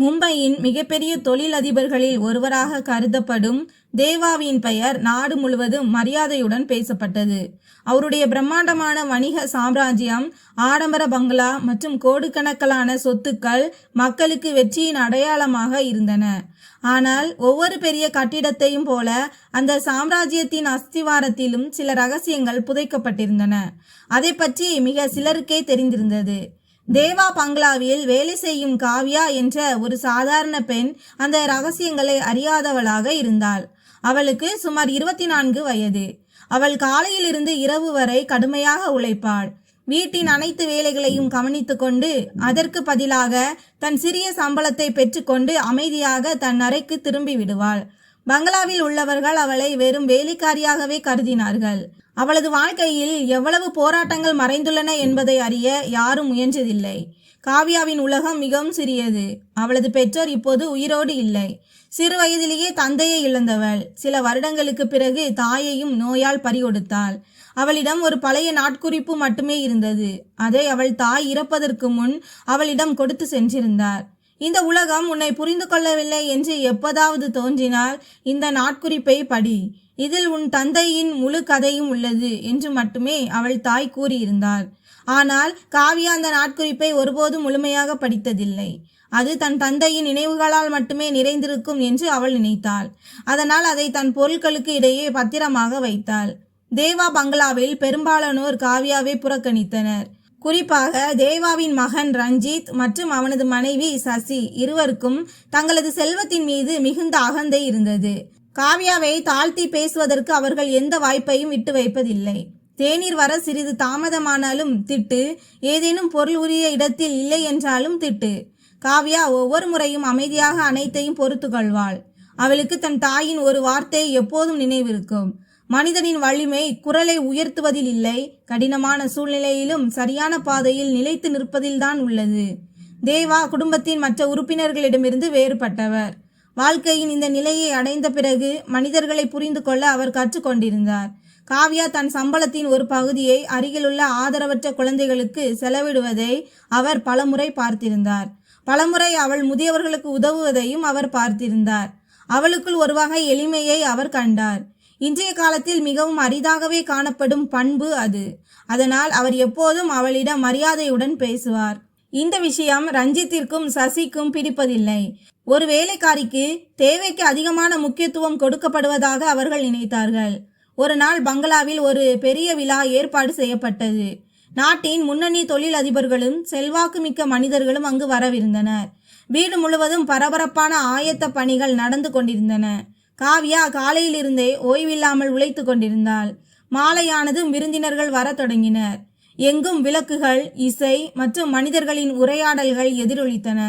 மும்பையின் மிகப்பெரிய தொழிலதிபர்களில் ஒருவராக கருதப்படும் தேவாவின் பெயர் நாடு முழுவதும் மரியாதையுடன் பேசப்பட்டது. அவருடைய பிரம்மாண்டமான வணிக சாம்ராஜ்யம், ஆடம்பர பங்களா மற்றும் கோடிக்கணக்கிலான சொத்துக்கள் மக்களுக்கு வெற்றியின் அடையாளமாக இருந்தன. ஆனால் ஒவ்வொரு பெரிய கட்டிடத்தையும் போல அந்த சாம்ராஜ்யத்தின் அஸ்திவாரத்திலும் சில ரகசியங்கள் புதைக்கப்பட்டிருந்தன. அதை பற்றி மிக சிலருக்கே தெரிந்திருந்தது. தேவா பங்களாவில் வேலை செய்யும் காவ்யா என்ற ஒரு சாதாரண பெண் அந்த ரகசியங்களை அறியாதவளாக இருந்தாள். அவளுக்கு சுமார் 24 வயது. அவள் காலையிலிருந்து இரவு வரை கடுமையாக உழைப்பாள். வீட்டின் அனைத்து வேலைகளையும் கவனித்து கொண்டு அதற்கு பதிலாக தன் சிறிய சம்பளத்தை பெற்றுக்கொண்டு அமைதியாக தன் அறைக்கு திரும்பி விடுவாள். பங்களாவில் உள்ளவர்கள் அவளை வெறும் வேலைக்காரியாகவே கருதினார்கள். அவளது வாழ்க்கையில் எவ்வளவு போராட்டங்கள் மறைந்துள்ளன என்பதை அறிய யாரும் முயன்றதில்லை. காவ்யாவின் உலகம் மிகவும் சிறியது. அவளது பெற்றோர் இப்போது உயிரோடு இல்லை. சிறு வயதிலேயே தந்தையை இழந்தவள். சில வருடங்களுக்கு பிறகு தாயையும் நோயால் பறிகொடுத்தாள். அவளிடம் ஒரு பழைய நாட்குறிப்பு மட்டுமே இருந்தது. அதை அவள் தாய் இறப்பதற்கு முன் அவளிடம் கொடுத்து சென்றிருந்தார். இந்த உலகம் உன்னை புரிந்து கொள்ளவில்லை என்று எப்போதாவது தோன்றினால் இந்த நாட்குறிப்பை படி. இதில் உன் தந்தையின் முழு கதையும் உள்ளது என்று மட்டுமே அவள் தாய் கூறியிருந்தாள். ஆனால் காவ்யா அந்த நாட்குறிப்பை ஒருபோதும் முழுமையாக படித்ததில்லை. அது தன் தந்தையின் நினைவுகளால் மட்டுமே நிறைந்திருக்கும் என்று அவள் நினைத்தாள். அதனால் அதை தன் பொருட்களுக்கு இடையே பத்திரமாக வைத்தாள். தேவா பங்களாவில் பெரும்பாலானோர் காவ்யாவை புறக்கணித்தனர். குறிப்பாக தேவாவின் மகன் ரஞ்சித் மற்றும் அவனது மனைவி சசி இருவருக்கும் தங்களது செல்வத்தின் மீது மிகுந்த அகந்தை இருந்தது. காவ்யாவை தாழ்த்தி பேசுவதற்கு அவர்கள் எந்த வாய்ப்பையும் விட்டு வைப்பதில்லை. தேநீர் வர சிறிது தாமதமானாலும் திட்டு, ஏதேனும் பொருள் உரிய இடத்தில் இல்லை என்றாலும் திட்டு. காவ்யா ஒவ்வொரு முறையும் அமைதியாக அனைத்தையும் பொறுத்து கொள்வாள். அவளுக்கு தன் தாயின் ஒரு வார்த்தை எப்போதும் நினைவிருக்கும். மனிதனின் வலிமை குரலை உயர்த்துவதில் இல்லை, கடினமான சூழ்நிலையிலும் சரியான பாதையில் நிலைத்து நிற்பதில்தான் உள்ளது. தேவா குடும்பத்தின் மற்ற உறுப்பினர்களிடமிருந்து வேறுபட்டவர். வாழ்க்கையின் இந்த நிலையை அடைந்த பிறகு மனிதர்களை புரிந்து கொள்ள அவர் கற்றுக்கொண்டிருந்தார். காவ்யா தன் சம்பளத்தின் ஒரு பகுதியை அருகிலுள்ள ஆதரவற்ற குழந்தைகளுக்கு செலவிடுவதை அவர் பலமுறை பார்த்திருந்தார். பலமுறை அவள் முதியவர்களுக்கு உதவுவதையும் அவர் பார்த்திருந்தார். அவளுக்குள் ஒரு வகை எளிமையை அவர் கண்டார். இன்றைய காலத்தில் மிகவும் அரிதாகவே காணப்படும் பண்பு அது. அதனால் அவர் எப்போதும் அவளிடம் மரியாதையுடன் பேசுவார். இந்த விஷயம் ரஞ்சித்திற்கும் சசிக்கும் பிடிப்பதில்லை. ஒரு வேலைக்காரிக்கு தேவைக்கு அதிகமான முக்கியத்துவம் கொடுக்கப்படுவதாக அவர்கள் நினைத்தார்கள். ஒரு நாள் பங்களாவில் ஒரு பெரிய விழா ஏற்பாடு செய்யப்பட்டது. நாட்டின் முன்னணி தொழிலதிபர்களும் செல்வாக்கு மிக்க மனிதர்களும் அங்கு வரவிருந்தனர். வீடு முழுவதும் பரபரப்பான ஆயத்த பணிகள் நடந்து கொண்டிருந்தன. காவ்யா காலையிலிருந்தே ஓய்வில்லாமல் உழைத்து கொண்டிருந்தாள். மாலையானதும் விருந்தினர்கள் வர தொடங்கினர். எங்கும் விளக்குகள், இசை மற்றும் மனிதர்களின் உரையாடல்கள் எதிரொலித்தன.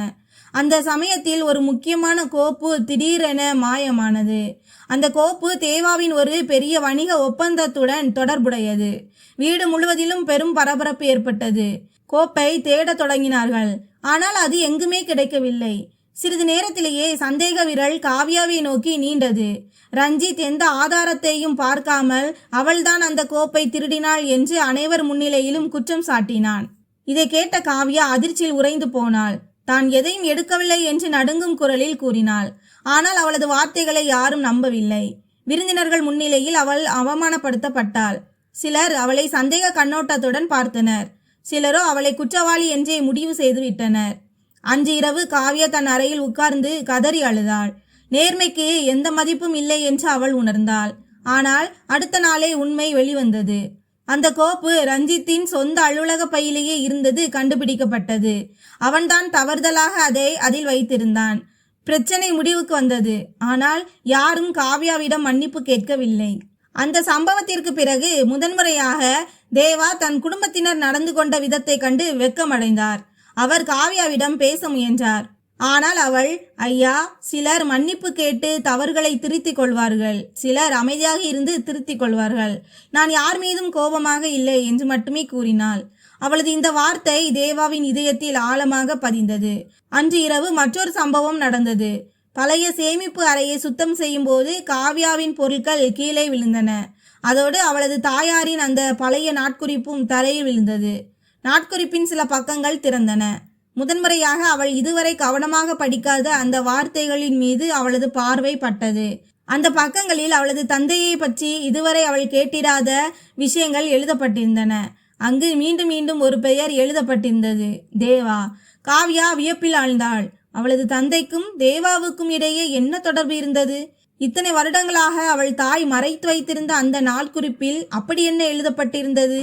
அந்த சமயத்தில் ஒரு முக்கியமான கோப்பு திடீரென மாயமானது. அந்த கோப்பு தேவாவின் ஒரு பெரிய வணிக ஒப்பந்தத்துடன் தொடர்புடையது. வீடு முழுவதிலும் பெரும் பரபரப்பு ஏற்பட்டது. கோப்பை தேடத் தொடங்கினார்கள். ஆனால் அது எங்குமே கிடைக்கவில்லை. சிறிது நேரத்திலேயே சந்தேக விரல் காவ்யாவை நோக்கி நீண்டது. ரஞ்சித் எந்த ஆதாரத்தையும் பார்க்காமல் அவள்தான் அந்த கோப்பை திருடினாள் என்று அனைவர் முன்னிலையிலும் குற்றம் சாட்டினான். இதை கேட்ட காவ்யா அதிர்ச்சியில் உறைந்து போனாள். தான் எதையும் எடுக்கவில்லை என்று நடுங்கும் குரலில் கூறினாள். ஆனால் அவளது வார்த்தைகளை யாரும் நம்பவில்லை. விருந்தினர்கள் முன்னிலையில் அவள் அவமானப்படுத்தப்பட்டாள். சிலர் அவளை சந்தேக கண்ணோட்டத்துடன் பார்த்தனர். சிலரோ அவளை குற்றவாளி என்றே முடிவு செய்துவிட்டனர். அன்று இரவு காவ்யா தன் அறையில் உட்கார்ந்து கதறி அழுதாள். நேர்மைக்கு எந்த மதிப்பும் இல்லை என்று அவள் உணர்ந்தாள். ஆனால் அடுத்த நாளே உண்மை வெளிவந்தது. அந்த கோப்பு ரஞ்சித்தின் சொந்த அலுவலக பையிலேயே இருந்தது கண்டுபிடிக்கப்பட்டது. அவன்தான் தவறுதலாக அதை அதில் வைத்திருந்தான். பிரச்சனை முடிவுக்கு வந்தது. ஆனால் யாரும் காவ்யாவிடம் மன்னிப்பு கேட்கவில்லை. அந்த சம்பவத்திற்கு பிறகு முதன்முறையாக தேவா தன் குடும்பத்தினர் நடந்து கொண்ட விதத்தை கண்டு வெட்கமடைந்தார். அவர் காவ்யாவிடம் பேச முயன்றார். ஆனால் அவள், ஐயா, சிலர் மன்னிப்பு கேட்டு தவறுகளை திருத்திக் கொள்வார்கள், சிலர் அமைதியாக இருந்து திருத்திக் கொள்வார்கள். நான் யார் மீதும் கோபமாக இல்லை என்று மட்டுமே கூறினாள். அவளது இந்த வார்த்தை தேவாவின் இதயத்தில் ஆழமாக பதிந்தது. அன்று இரவு மற்றொரு சம்பவம் நடந்தது. பழைய சேமிப்பு அறையை சுத்தம் செய்யும் போது காவ்யாவின் பொருட்கள் கீழே விழுந்தன. அதோடு அவளது தாயாரின் அந்த பழைய நாட்குறிப்பும் தரையில் விழுந்தது. நாட்குறிப்பின் சில பக்கங்கள் திறந்தன. முதன்முறையாக அவள் இதுவரை கவனமாக படிக்காத அந்த வார்த்தைகளின் மீது அவளது பார்வை பட்டது. அந்த பக்கங்களில் அவளது தந்தையை பற்றி இதுவரை அவள் கேட்டிராத விஷயங்கள் எழுதப்பட்டிருந்தன. அங்கு மீண்டும் மீண்டும் ஒரு பெயர் எழுதப்பட்டிருந்தது, தேவா. காவ்யா வியப்பில் ஆழ்ந்தாள். அவளது தந்தைக்கும் தேவாவுக்கும் இடையே என்ன தொடர்பு இருந்தது? இத்தனை வருடங்களாக அவள் தாய் மறைத்து வைத்திருந்த அந்த நாட்குறிப்பில் அப்படி என்ன எழுதப்பட்டிருந்தது?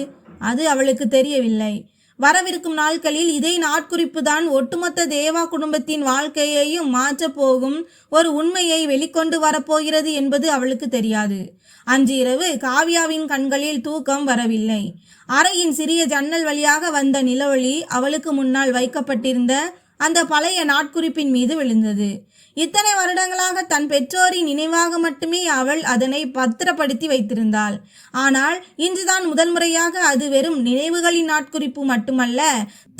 அது அவளுக்கு தெரியவில்லை. வரவிருக்கும் நாட்களில் இதே நாட்குறிப்பு தான் ஒட்டுமொத்த தேவா குடும்பத்தின் வாழ்க்கையையும் மாற்றப் போகும் ஒரு உண்மையை வெளிக்கொண்டு வரப்போகிறது என்பது அவளுக்கு தெரியாது. அன்று இரவு காவ்யாவின் கண்களில் தூக்கம் வரவில்லை. அறையின் சிறிய ஜன்னல் வழியாக வந்த நிலவொளி அவளுக்கு முன்னால் வைக்கப்பட்டிருந்த அந்த பழைய நாட்குறிப்பின் மீது விழுந்தது. இத்தனை வருடங்களாக தன் பெற்றோரின் நினைவாக மட்டுமே அவள் அதனை பத்திரப்படுத்தி வைத்திருந்தாள். ஆனால் இன்றுதான் முதல் முறையாக அது வெறும் நினைவுகளின் நாட்குறிப்பு மட்டுமல்ல,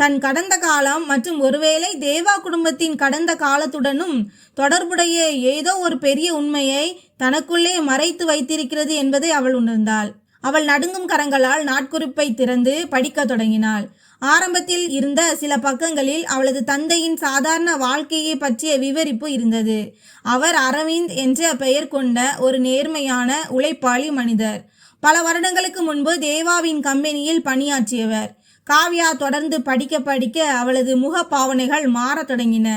தன் கடந்த காலம் மற்றும் ஒருவேளை தேவா குடும்பத்தின் கடந்த காலத்துடனும் தொடர்புடைய ஏதோ ஒரு பெரிய உண்மையை தனக்குள்ளே மறைத்து வைத்திருக்கிறது என்பதை அவள் உணர்ந்தாள். அவள் நடுங்கும் கரங்களால் நாட்குறிப்பை திறந்து படிக்க தொடங்கினாள். ஆரம்பத்தில் இருந்த சில பக்கங்களில் அவளது தந்தையின் சாதாரண வாழ்க்கையை பற்றிய விவரிப்பு இருந்தது. அவர் அரவிந்த் என்ற பெயர் கொண்ட ஒரு நேர்மையான உழைப்பாளி மனிதர். பல வருடங்களுக்கு முன்பு தேவாவின் கம்பெனியில் பணியாற்றியவர். காவ்யா தொடர்ந்து படிக்க படிக்க அவளது முக பாவனைகள் மாறத் தொடங்கின.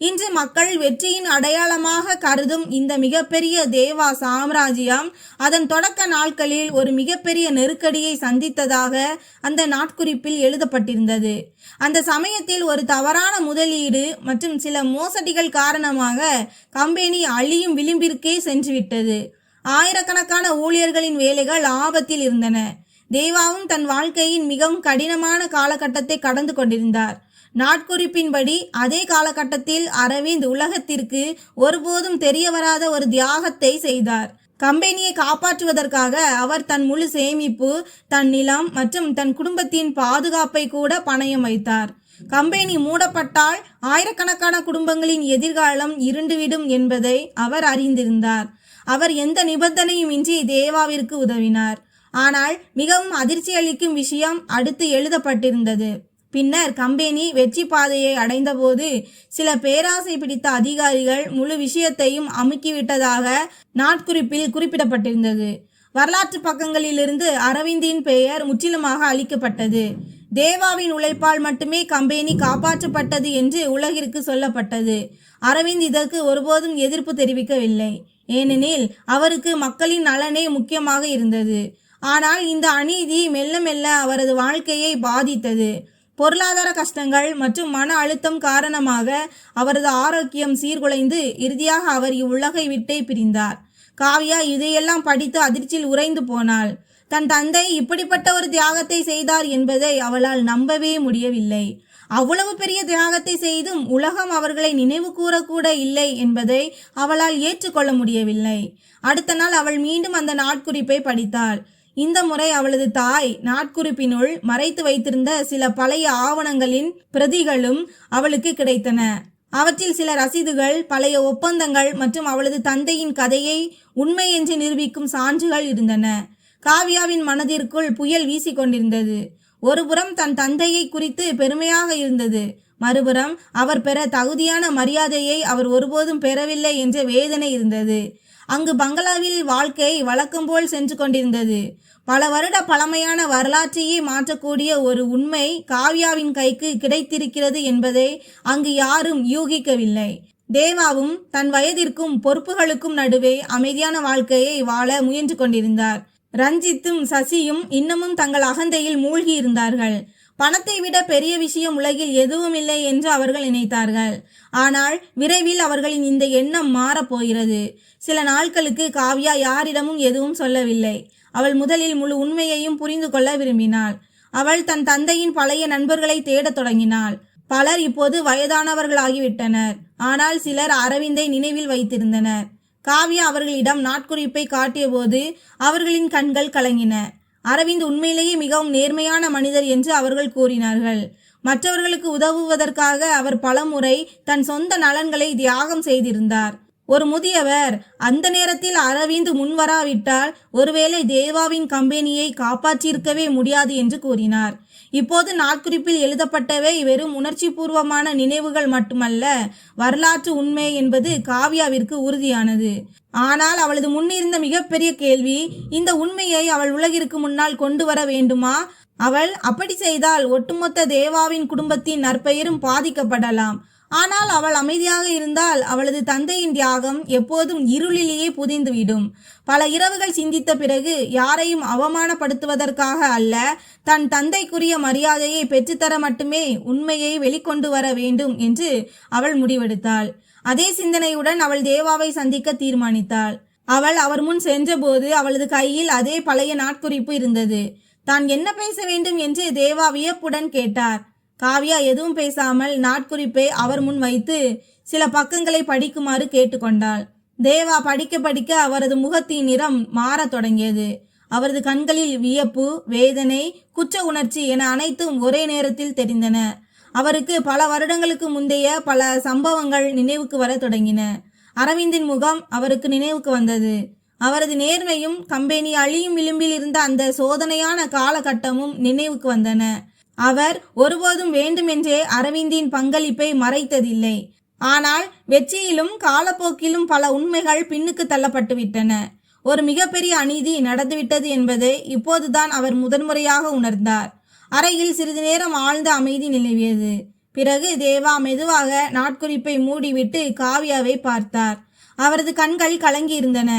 இன்று மக்கள் வெற்றியின் அடையாளமாக கருதும் இந்த மிகப்பெரிய தேவா சாம்ராஜ்யம் அதன் தொடக்க நாட்களில் ஒரு மிகப்பெரிய நெருக்கடியை சந்தித்ததாக அந்த நாட்குறிப்பில் எழுதப்பட்டிருந்தது. அந்த சமயத்தில் ஒரு தவறான முதலீடு மற்றும் சில மோசடிகள் காரணமாக கம்பெனி அழியும் விளிம்பிற்கே சென்றுவிட்டது. ஆயிரக்கணக்கான ஊழியர்களின் வேலைகள் ஆபத்தில் இருந்தன. தேவாவும் தன் வாழ்க்கையின் மிகவும் கடினமான காலகட்டத்தை கடந்து கொண்டிருந்தார். நாட்குறிப்பின்படி அதே காலகட்டத்தில் அரவிந்த் உலகத்திற்கு ஒருபோதும் தெரிய வராத ஒரு தியாகத்தை செய்தார். கம்பெனியை காப்பாற்றுவதற்காக அவர் தன் முழு சேமிப்பு, தன் நிலம் மற்றும் தன் குடும்பத்தின் பாதுகாப்பை கூட பணயம் வைத்தார். கம்பெனி மூடப்பட்டால் ஆயிரக்கணக்கான குடும்பங்களின் எதிர்காலம் இருண்டுவிடும் என்பதை அவர் அறிந்திருந்தார். அவர் எந்த நிபந்தனையும் இன்றி தேவாவிற்கு உதவினார். ஆனால் மிகவும் அதிர்ச்சி அளிக்கும் விஷயம் அடுத்து எழுதப்பட்டிருந்தது. பின்னர் கம்பெனி வெற்றி பாதையை அடைந்தபோது சில பேராசை பிடித்த அதிகாரிகள் முழு விஷயத்தையும் அமுக்கிவிட்டதாக நாட்குறிப்பில் குறிப்பிடப்பட்டிருந்தது. வரலாற்று பக்கங்களிலிருந்து அரவிந்தின் பெயர் முற்றிலுமாக அழிக்கப்பட்டது. தேவாவின் உழைப்பால் மட்டுமே கம்பெனி காப்பாற்றப்பட்டது என்று உலகிற்கு சொல்லப்பட்டது. அரவிந்த் இதற்கு ஒருபோதும் எதிர்ப்பு தெரிவிக்கவில்லை. ஏனெனில் அவருக்கு மக்களின் நலனே முக்கியமாக இருந்தது. ஆனால் இந்த அநீதி மெல்ல மெல்ல அவரது வாழ்க்கையை பாதித்தது. பொருளாதார கஷ்டங்கள் மற்றும் மன அழுத்தம் காரணமாக அவரது ஆரோக்கியம் சீர்குலைந்து இறுதியாக அவர் இவ்வுலகை விட்டே பிரிந்தார். காவ்யா இதையெல்லாம் படித்து அதிர்ச்சியில் உறைந்து போனாள். தன் தந்தை இப்படிப்பட்ட ஒரு தியாகத்தை செய்தார் என்பதை அவளால் நம்பவே முடியவில்லை. அவ்வளவு பெரிய தியாகத்தை செய்தும் உலகம் அவர்களை நினைவு கூறக்கூட இல்லை என்பதை அவளால் ஏற்றுக்கொள்ள முடியவில்லை. அடுத்த நாள் அவள் மீண்டும் அந்த நாட்குறிப்பை படித்தாள். இந்த முறை அவளது தாய் நாட்குறிப்பினுள் மறைத்து வைத்திருந்த சில பழைய ஆவணங்களின் பிரதிகளும் அவளுக்கு கிடைத்தன. அவற்றில் சில ரசீதுகள், பழைய ஒப்பந்தங்கள் மற்றும் அவளது தந்தையின் கதையை உண்மை என்று நிரூபிக்கும் சான்றுகள் இருந்தன. காவ்யாவின் மனதிற்குள் புயல் வீசிக்கொண்டிருந்தது. ஒருபுறம் தன் தந்தையை குறித்து பெருமையாக இருந்தது, மறுபுறம் அவர் பெற தகுதியான மரியாதையை அவர் ஒருபோதும் பெறவில்லை என்ற வேதனை இருந்தது. அங்கு பங்களாவில் வாழ்க்கை வழக்கம் போல் சென்று கொண்டிருந்தது. பல வருட பழமையான வரலாற்றையே மாற்றக்கூடிய ஒரு உண்மை காவ்யாவின் கைக்கு கிடைத்திருக்கிறது என்பதை அங்கு யாரும் யூகிக்கவில்லை. தேவாவும் தன் வயதிற்கும் பொறுப்புகளுக்கும் நடுவே அமைதியான வாழ்க்கையை வாழ முயன்று கொண்டிருந்தார். ரஞ்சித்தும் சசியும் இன்னமும் தங்கள் அகந்தையில் மூழ்கி இருந்தார்கள். பணத்தை விட பெரிய விஷயம் உலகில் எதுவும் இல்லை என்று அவர்கள் நினைத்தார்கள். ஆனால் விரைவில் அவர்களின் இந்த எண்ணம் மாறப்போகிறது. சில நாட்களுக்கு காவ்யா யாரிடமும் எதுவும் சொல்லவில்லை. அவள் முதலில் முழு உண்மையையும் புரிந்து கொள்ள விரும்பினாள். அவள் தன் தந்தையின் பழைய நண்பர்களை தேடத் தொடங்கினாள். பலர் இப்போது வயதானவர்களாகிவிட்டனர். ஆனால் சிலர் அரவிந்தை நினைவில் வைத்திருந்தனர். காவ்யா அவர்களிடம் நாட்குறிப்பை காட்டிய போது அவர்களின் கண்கள் கலங்கின. அரவிந்த் உண்மையிலேயே மிகவும் நேர்மையான மனிதர் என்று அவர்கள் கூறினார்கள். மற்றவர்களுக்கு உதவுவதற்காக அவர் பலமுறை தன் சொந்த நலன்களை தியாகம் செய்திருந்தார். ஒரு முதியவர் அந்த நேரத்தில் அரவிந்த் முன்வராவிட்டால் ஒருவேளை தேவாவின் கம்பெனியை காப்பாற்றியிருக்கவே முடியாது என்று கூறினார். இப்போது நாட்குறிப்பில் எழுதப்பட்டவை வெறும் உணர்ச்சி பூர்வமான நினைவுகள் மட்டுமல்ல, வரலாற்று உண்மை என்பது காவ்யாவிற்கு உறுதியானது. ஆனால் அவளது முன்னிருந்த மிகப்பெரிய கேள்வி, இந்த உண்மையை அவள் உலகிற்கு முன்னால் கொண்டு வர வேண்டுமா? அவள் அப்படி செய்தால் ஒட்டுமொத்த தேவாவின் குடும்பத்தின் நற்பெயரும் பாதிக்கப்படலாம். ஆனால் அவள் அமைதியாக இருந்தால் அவளது தந்தையின் தியாகம் எப்போதும் இருளிலேயே புதைந்துவிடும். பல இரவுகள் சிந்தித்த பிறகு, யாரையும் அவமானப்படுத்துவதற்காக அல்ல, தன் தந்தைக்குரிய மரியாதையை பெற்றுத்தர மட்டுமே உண்மையை வெளிக்கொண்டு வர வேண்டும் என்று அவள் முடிவெடுத்தாள். அதே சிந்தனையுடன் அவள் தேவாவை சந்திக்க தீர்மானித்தாள். அவள் அவர் முன் சென்றபோது அவளது கையில் அதே பழைய நாட்குறிப்பு இருந்தது. தான் என்ன பேச வேண்டும் என்று தேவா வியப்புடன் கேட்டார். காவ்யா எதுவும் பேசாமல் நாட்குறிப்பை அவர் முன் வைத்து சில பக்கங்களை படிக்குமாறு கேட்டுக்கொண்டாள். தேவா படிக்க படிக்க அவரது முகத்தின் நிறம் மாறத் தொடங்கியது. அவரது கண்களில் வியப்பு, வேதனை, குற்ற உணர்ச்சி என அனைத்தும் ஒரே நேரத்தில் தெரிந்தன. அவருக்கு பல வருடங்களுக்கு முந்தைய பல சம்பவங்கள் நினைவுக்கு வர தொடங்கின. அரவிந்தின் முகம் அவருக்கு நினைவுக்கு வந்தது. அவரது நேர்மையும் கம்பெனி அழியும் விளிம்பில் இருந்த அந்த சோதனையான காலகட்டமும் நினைவுக்கு வந்தன. அவர் ஒருபோதும் வேண்டுமென்றே அரவிந்தின் பங்களிப்பை மறைத்ததில்லை. ஆனால் வெற்றியிலும் காலப்போக்கிலும் பல உண்மைகள் பின்னுக்கு தள்ளப்பட்டுவிட்டன. ஒரு மிகப்பெரிய அநீதி நடந்துவிட்டது என்பதை இப்போதுதான் அவர் முதன்முறையாக உணர்ந்தார். அறையில் சிறிது நேரம் ஆழ்ந்த அமைதி நிலவியது. பிறகு தேவா மெதுவாக நாட்குறிப்பை மூடிவிட்டு காவ்யாவை பார்த்தார். அவரது கண்கள் கலங்கி இருந்தன.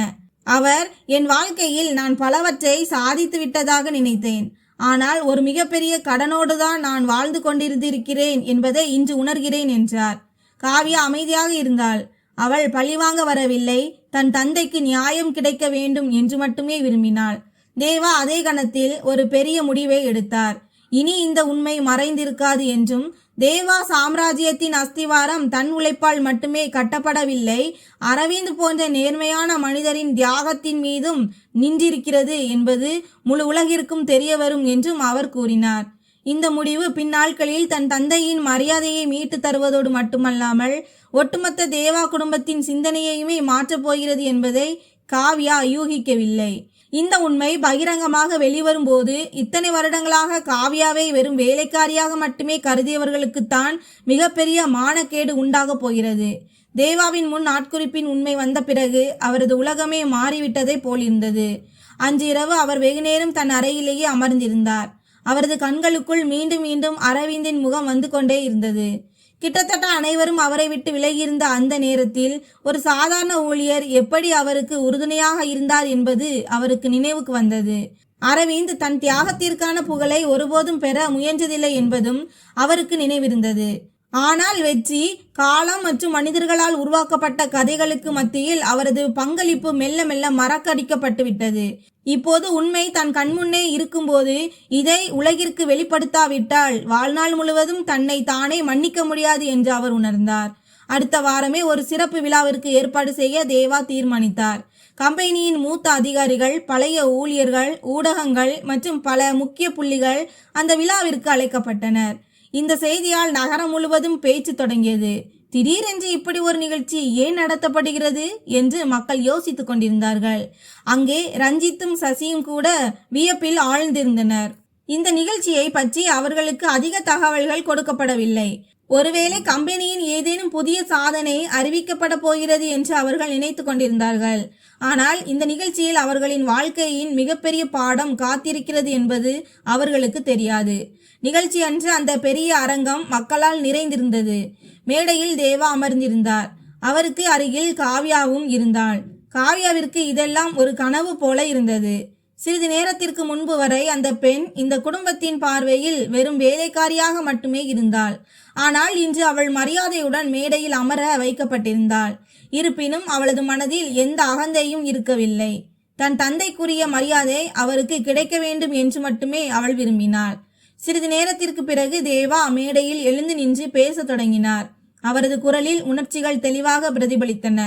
அவர், என் வாழ்க்கையில் நான் பலவற்றை சாதித்து விட்டதாக நினைத்தேன். ஆனால் ஒரு மிகப்பெரிய கடனோடுதான் நான் வாழ்ந்து கொண்டிருந்திருக்கிறேன் என்பதை இன்று உணர்கிறேன் என்றார். காவ்யா அமைதியாக இருந்தாள். அவள் பழிவாங்க வரவில்லை, தன் தந்தைக்கு நியாயம் கிடைக்க வேண்டும் என்று மட்டுமே விரும்பினாள். தேவா அதே கணத்தில் ஒரு பெரிய முடிவை எடுத்தார். இனி இந்த உண்மை மறைந்திருக்காது என்றும், தேவா சாம்ராஜ்யத்தின் அஸ்திவாரம் தன் உழைப்பால் மட்டுமே கட்டப்படவில்லை, அரவிந்த் போன்ற நேர்மையான மனிதரின் தியாகத்தின் மீதும் நின்றிருக்கிறது என்பது முழு உலகிற்கும் தெரிய வரும் என்றும் அவர் கூறினார். இந்த முடிவு பின்னாட்களில் தன் தந்தையின் மரியாதையை மீட்டு தருவதோடு மட்டுமல்லாமல் ஒட்டுமொத்த தேவா குடும்பத்தின் சிந்தனையுமே மாற்றப் போகிறது என்பதை காவ்யா யூகிக்கவில்லை. இந்த உண்மை பகிரங்கமாக வெளிவரும் போது, இத்தனை வருடங்களாக காவ்யாவை வெறும் வேலைக்காரியாக மட்டுமே கருதியவர்களுக்குத்தான் மிகப்பெரிய மானக்கேடு உண்டாக போகிறது. தேவாவின் முன் நாட்குறிப்பின் உண்மை வந்த பிறகு அவரது உலகமே மாறிவிட்டதை போலிருந்தது. அன்று இரவு அவர் வெகுநேரம் தன் அறையிலேயே அமர்ந்திருந்தார். அவரது கண்களுக்குள் மீண்டும் மீண்டும் அரவிந்தின் முகம் வந்து கொண்டே இருந்தது. கிட்டத்தட்ட அனைவரும் அவரை விட்டு விலகியிருந்த அந்த நேரத்தில் ஒரு சாதாரண ஊழியர் எப்படி அவருக்கு உறுதுணையாக இருந்தார் என்பது அவருக்கு நினைவுக்கு வந்தது. அரவிந்த் தன் தியாகத்திற்கான புகழை ஒருபோதும் பெற முயன்றதில்லை என்பதும் அவருக்கு நினைவிருந்தது. ஆனால் வெற்றி, காலம் மற்றும் மனிதர்களால் உருவாக்கப்பட்ட கதைகளுக்கு மத்தியில் அவரது பங்களிப்பு மெல்ல மெல்ல மறக்கடிக்கப்பட்டு விட்டது. இப்போது உண்மை தன் கண்முன்னே இருக்கும்போது இதை உலகிற்கு வெளிப்படுத்தாவிட்டால் வாழ்நாள் முழுவதும் தன்னை தானே மன்னிக்க முடியாது என்று அவர் உணர்ந்தார். அடுத்த வாரமே ஒரு சிறப்பு விழாவிற்கு ஏற்பாடு செய்ய தேவா தீர்மானித்தார். கம்பெனியின் மூத்த அதிகாரிகள், பழைய ஊழியர்கள், ஊடகங்கள் மற்றும் பல முக்கிய புள்ளிகள் அந்த விழாவிற்கு அழைக்கப்பட்டனர். இந்த செய்தியால் நகரம் முழுவதும் பேச்சு தொடங்கியது. திடீரென்று இப்படி ஒரு நிகழ்ச்சி ஏன் நடத்தப்படுகிறது என்று மக்கள் யோசித்துக் கொண்டிருந்தார்கள். அங்கே ரஞ்சித்தும் சசியும் கூட வியப்பில் ஆழ்ந்திருந்தனர். இந்த நிகழ்ச்சியை பற்றி அவர்களுக்கு அதிக தகவல்கள் கொடுக்கப்படவில்லை. ஒருவேளை கம்பெனியின் ஏதேனும் புதிய சாதனை அறிவிக்கப்பட போகிறது என்று அவர்கள் நினைத்து கொண்டிருந்தார்கள். ஆனால் இந்த நிகழ்ச்சியில் அவர்களின் வாழ்க்கையின் மிகப்பெரிய பாடம் காத்திருக்கிறது என்பது அவர்களுக்கு தெரியாது. நிகழ்ச்சி அன்று அந்த பெரிய அரங்கம் மக்களால் நிறைந்திருந்தது. மேடையில் தேவா அமர்ந்திருந்தார். அவருக்கு அருகில் காவ்யாவும் இருந்தாள். காவ்யாவிற்கு இதெல்லாம் ஒரு கனவு போல இருந்தது. சிறிது நேரத்திற்கு முன்பு வரை அந்த பெண் இந்த குடும்பத்தின் பார்வையில் வெறும் வேலைக்காரியாக மட்டுமே இருந்தாள். ஆனால் இன்று அவள் மரியாதையுடன் மேடையில் அமர வைக்கப்பட்டிருந்தாள். இருப்பினும் அவளது மனதில் எந்த அகந்தையும் இருக்கவில்லை. தன் தந்தைக்குரிய மரியாதை அவருக்கு கிடைக்க வேண்டும் என்று மட்டுமே அவள் விரும்பினாள். சிறிது நேரத்திற்கு பிறகு தேவா மேடையில் எழுந்து நின்று பேச தொடங்கினார். அவரது குரலில் உணர்ச்சிகள் தெளிவாக பிரதிபலித்தன.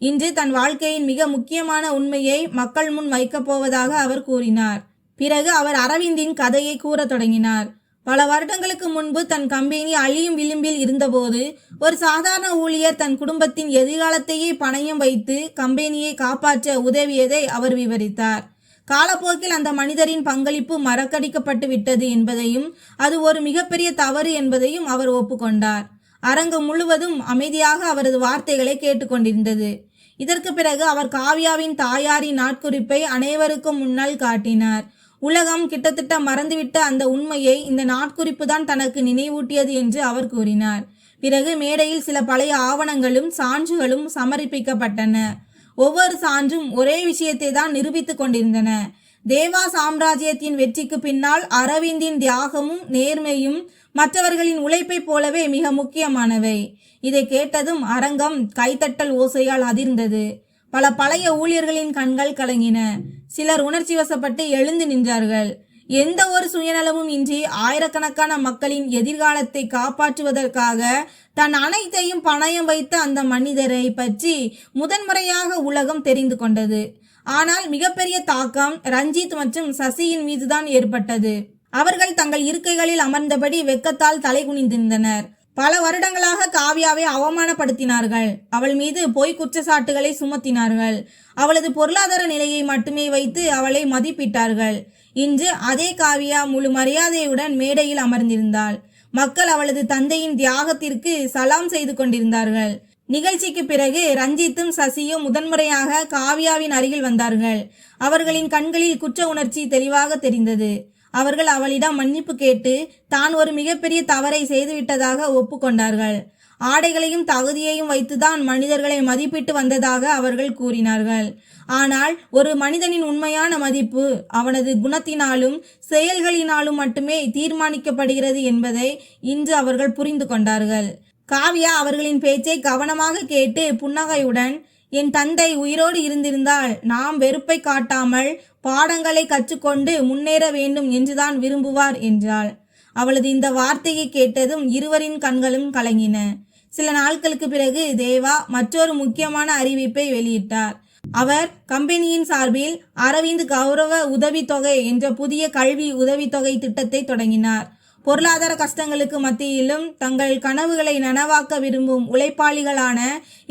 இன்று தன் வாழ்க்கையின் மிக முக்கியமான உண்மையை மக்கள் முன் வைக்கப் போவதாக அவர் கூறினார். பிறகு அவர் அரவிந்தின் கதையை கூற தொடங்கினார். பல வருடங்களுக்கு முன்பு தன் கம்பெனி அழியும் விளிம்பில் இருந்தபோது ஒரு சாதாரண ஊழியர் தன் குடும்பத்தின் எதிர்காலத்தையே பணயம் வைத்து கம்பெனியை காப்பாற்ற உதவியதை அவர் விவரித்தார். காலப்போக்கில் அந்த மனிதரின் பங்களிப்பு மறக்கடிக்கப்பட்டு விட்டது என்பதையும் அது ஒரு மிகப்பெரிய தவறு என்பதையும் அவர் ஒப்புக்கொண்டார். அரங்கம் முழுவதும் அமைதியாக அவரது வார்த்தைகளை கேட்டுக்கொண்டிருந்தது. இதற்கு பிறகு அவர் காவ்யாவின் தாயாரின் நாட்குறிப்பை அனைவருக்கும் முன்னால் காட்டினார். உலகம் கிட்டத்தட்ட மறந்துவிட்ட அந்த உண்மையை இந்த நாட்குறிப்பு தான் தனக்கு நினைவூட்டியது என்று அவர் கூறினார். பிறகு மேடையில் சில பழைய ஆவணங்களும் சான்றுகளும் சமர்ப்பிக்கப்பட்டன. ஒவ்வொரு சான்றும் ஒரே விஷயத்தை தான் நிரூபித்துக் கொண்டிருந்தன. தேவா சாம்ராஜ்யத்தின் வெற்றிக்கு பின்னால் அரவிந்தின் தியாகமும் நேர்மையும் மற்றவர்களின் உழைப்பைப் போலவே மிக முக்கியமானவை. இதை கேட்டதும் அரங்கம் கைத்தட்டல் ஓசையால் அதிர்ந்தது. பல பழைய ஊழியர்களின் கண்கள் கலங்கின. சிலர் உணர்ச்சி வசப்பட்டு எழுந்து நின்றார்கள். எந்த ஒரு சுயநலமும் இன்றி ஆயிரக்கணக்கான மக்களின் எதிர்காலத்தை காப்பாற்றுவதற்காக தன் அனைத்தையும் பணயம் வைத்த அந்த மனிதரை பற்றி முதன்முறையாக உலகம் தெரிந்து கொண்டது. ஆனால் மிகப்பெரிய தாக்கம் ரஞ்சித் மற்றும் சசியின் மீதுதான் ஏற்பட்டது. அவர்கள் தங்கள் இருக்கைகளில் அமர்ந்தபடி வெட்கத்தால் தலை குனிந்திருந்தனர். பல வருடங்களாக காவ்யாவை அவமானப்படுத்தினார்கள். அவள் மீது பொய் குற்றச்சாட்டுகளை சுமத்தினார்கள். அவளது பொருளாதார நிலையை மட்டுமே வைத்து அவளை மதிப்பிட்டார்கள். இன்று அதே காவ்யா முழு மரியாதையுடன் மேடையில் அமர்ந்திருந்தாள். மக்கள் அவளது தந்தையின் தியாகத்திற்கு சலாம் செய்து கொண்டிருந்தார்கள். நிகழ்ச்சிக்கு பிறகு ரஞ்சித்தும் சசியும் முதன்முறையாக காவ்யாவின் அருகில் வந்தார்கள். அவர்களின் கண்களில் குற்ற உணர்ச்சி தெளிவாக தெரிந்தது. அவர்கள் அவளிடம் மன்னிப்பு கேட்டு தான் ஒரு மிகப்பெரிய தவறை செய்துவிட்டதாக ஒப்புக்கொண்டார்கள். ஆடைகளையும் தகுதியையும் வைத்துதான் மனிதர்களை மதிப்பிட்டு வந்ததாக அவர்கள் கூறினார்கள். ஆனால் ஒரு மனிதனின் உண்மையான மதிப்பு அவனது குணத்தினாலும் செயல்களினாலும் மட்டுமே தீர்மானிக்கப்படுகிறது என்பதை இன்று அவர்கள் புரிந்து கொண்டார்கள். காவ்யா அவர்களின் பேச்சை கவனமாக கேட்டு புன்னகையுடன், என் தந்தை உயிரோடு இருந்திருந்தால் நாம் வெறுப்பை காட்டாமல் பாடங்களை கற்றுக்கொண்டு முன்னேற வேண்டும் என்றுதான் விரும்புவார் என்றாள். அவளது இந்த வார்த்தையை கேட்டதும் இருவரின் கண்களும் கலங்கின. சில நாட்களுக்கு பிறகு தேவா மற்றொரு முக்கியமான அறிவிப்பை வெளியிட்டார். அவர் கம்பெனியின் சார்பில் அரவிந்த் கௌரவ உதவித்தொகை என்ற புதிய கல்வி உதவித்தொகை திட்டத்தை தொடங்கினார். பொருளாதார கஷ்டங்களுக்கு மத்தியிலும் தங்கள் கனவுகளை நனவாக்க விரும்பும் உழைப்பாளிகளான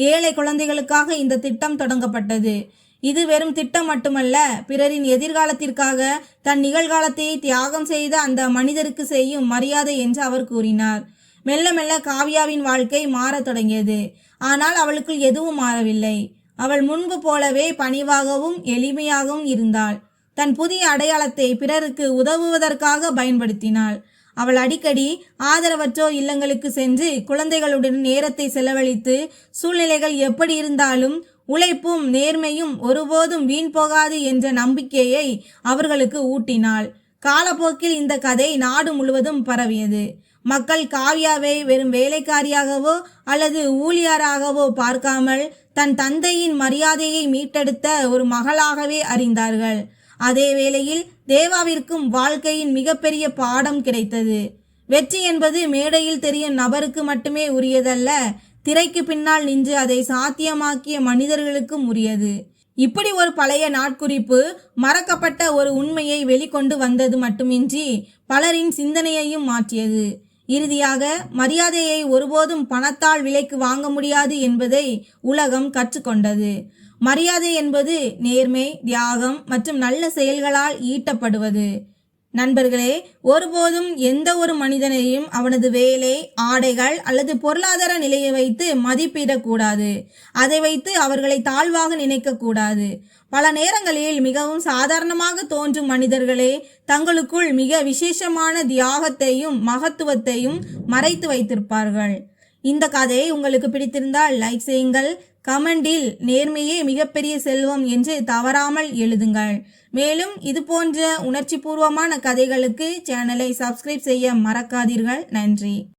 ஏழை குழந்தைகளுக்காக இந்த திட்டம் தொடங்கப்பட்டது. இது வெறும் திட்டம் மட்டுமல்ல, பிறரின் எதிர்காலத்திற்காக தன் நிகழ்காலத்தை தியாகம் செய்த அந்த மனிதருக்கு செய்யும் மரியாதை என்று அவர் கூறினார். மெல்ல மெல்ல காவ்யாவின் வாழ்க்கை மாறத் தொடங்கியது. ஆனால் அவளுக்குள் எதுவும் மாறவில்லை. அவள் முன்பு போலவே பணிவாகவும் எளிமையாகவும் இருந்தாள். தன் புதிய அடையாளத்தை பிறருக்கு உதவுவதற்காக பயன்படுத்தினாள். அவள் அடிக்கடி ஆதரவற்றோர் இல்லங்களுக்கு சென்று குழந்தைகளுடன் நேரத்தை செலவழித்து சூழ்நிலைகள் எப்படி இருந்தாலும் உழைப்பும் நேர்மையும் ஒருபோதும் வீண் போகாது என்ற நம்பிக்கையை அவர்களுக்கு ஊட்டினாள். காலப்போக்கில் இந்த கதை நாடு முழுவதும் பரவியது. மக்கள் காவ்யாவை வெறும் வேலைக்காரியாகவோ அல்லது ஊழியராகவோ பார்க்காமல் தன் தந்தையின் மரியாதையை மீட்டெடுத்த ஒரு மகளாகவே அறிந்தார்கள். அதே வேளையில் தேவாவிற்கும் வாழ்க்கையின் மிகப்பெரிய பாடம் கிடைத்தது. வெற்றி என்பது மேடையில் தெரியும் நபருக்கு மட்டுமே உரியதல்ல, திரைக்கு பின்னால் நின்று அதை சாத்தியமாக்கிய மனிதர்களுக்கும் உரியது. இப்படி ஒரு பழைய நாட்குறிப்பு மறக்கப்பட்ட ஒரு உண்மையை வெளிக்கொண்டு வந்தது மட்டுமின்றி பலரின் சிந்தனையையும் மாற்றியது. இறுதியாக மரியாதையை ஒருபோதும் பணத்தால் விலைக்கு வாங்க முடியாது என்பதை உலகம் கற்றுக்கொண்டது. மரியாதை என்பது நேர்மை, தியாகம் மற்றும் நல்ல செயல்களால் ஈட்டப்படுவது. நண்பர்களே, ஒருபோதும் எந்த ஒரு மனிதனையும் அவனது வேலை, ஆடைகள் அல்லது பொருளாதார நிலையை வைத்து மதிப்பிடக்கூடாது. அதை வைத்து அவர்களை தாழ்வாக நினைக்கக்கூடாது. பல நேரங்களில் மிகவும் சாதாரணமாக தோன்றும் மனிதர்களே தங்களுக்குள் மிக விசேஷமான தியாகத்தையும் மகத்துவத்தையும் மறைத்து வைத்திருப்பார்கள். இந்த கதை உங்களுக்கு பிடித்திருந்தால் லைக் செய்யுங்கள். கமெண்டில் நேர்மையே மிகப்பெரிய செல்வம் என்று தவறாமல் எழுதுங்கள். மேலும் இது போன்ற உணர்ச்சி பூர்வமான கதைகளுக்கு சேனலை சப்ஸ்கிரைப் செய்ய மறக்காதீர்கள். நன்றி.